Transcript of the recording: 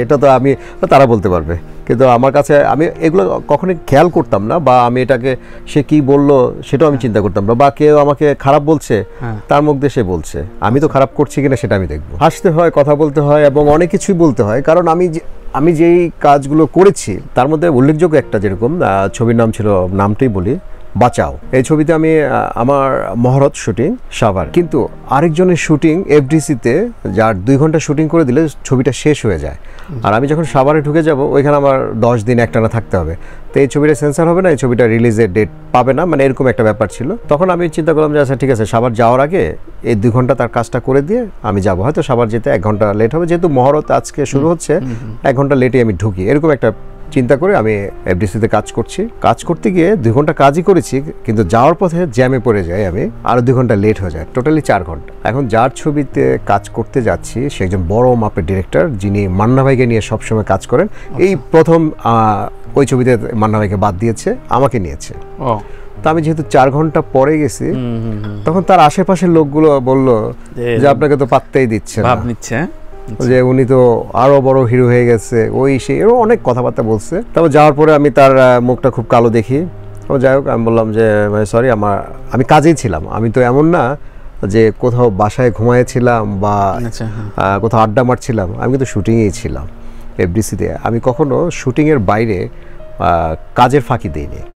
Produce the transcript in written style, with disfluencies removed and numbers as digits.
এটা তো আমি তারা বলতে পারবে, কিন্তু আমার কাছে আমি এগুলো কখনোই খেয়াল করতাম না, বা আমি এটাকে সে কি বললো সেটাও আমি চিন্তা করতাম না, বা কেউ আমাকে খারাপ বলছে তার মুখ দিয়ে সে বলছে, আমি তো খারাপ করছি কিনা সেটা আমি দেখবো। হাসতে হয়, কথা বলতে হয় এবং অনেক কিছুই বলতে হয়, কারণ আমি যেই কাজগুলো করেছি তার মধ্যে উল্লেখযোগ্য একটা, যেরকম ছবির নাম ছিল, নামটাই বলি, বাঁচাও। এই ছবিতে আমি আমার মহরত শুটিং সাভার, কিন্তু আরেকজনের শুটিং এফডিসিতে, যার 2 ঘন্টা শুটিং করে দিলে ছবিটা শেষ হয়ে যায়, আর আমি যখন সাভারে ঢুকে যাব ওইখানে আমার 10 দিন একটানা থাকতে হবে, তো এই ছবিটা সেন্সার হবে না, এই ছবিটা রিলিজের ডেট পাবে না, মানে এরকম একটা ব্যাপার ছিল। তখন আমি চিন্তা করলাম যে আচ্ছা ঠিক আছে, সাভার যাওয়ার আগে এই 2 ঘন্টা তার কাজটা করে দিয়ে আমি যাবো, হয়তো সাভার যেতে 1 ঘন্টা লেট হবে, যেহেতু মহরত আজকে শুরু হচ্ছে, 1 ঘন্টা লেটে আমি ঢুকি, এরকম একটা চিন্তা করে আমি এফডিসিতে কাজ করছি। কাজ করতে গিয়ে 2 ঘন্টা কাজই করেছি, কিন্তু যাওয়ার পথে জ্যামে পড়ে যাই আমি, আরও 2 ঘন্টা লেট হয়ে যায়, টোটালি 4 ঘন্টা। এখন যার ছবিতে কাজ করতে যাচ্ছি সে একজন বড় মাপের ডিরেক্টর, যিনি মান্না ভাইকে নিয়ে সবসময় কাজ করেন। এই প্রথম ওই ছবিতে মান্না ভাইকে বাদ দিয়েছে, আমাকে নিয়েছে। তো আমি যেহেতু 4 ঘন্টা পরে গেছি, তখন তার আশেপাশের লোকগুলো বলল যে আপনাকে তো পাত্তাই দিচ্ছে না, যে উনি তো আরো বড় হিরো হয়ে গেছে, ওই সে এরও অনেক কথাবার্তা বলছে। তারপর যাওয়ার পরে আমি তার মুখটা খুব কালো দেখি। ও যাই হোক, আমি বললাম যে সরি, আমি কাজেই ছিলাম, আমি তো এমন না যে কোথাও বাসায় ঘুমাইছিলাম বা কোথাও আড্ডা মারছিলাম, আমি কিন্তু শুটিংয়েই ছিলাম এফডিসিতে। আমি কখনো শুটিংয়ের বাইরে কাজের ফাঁকি দিইনি।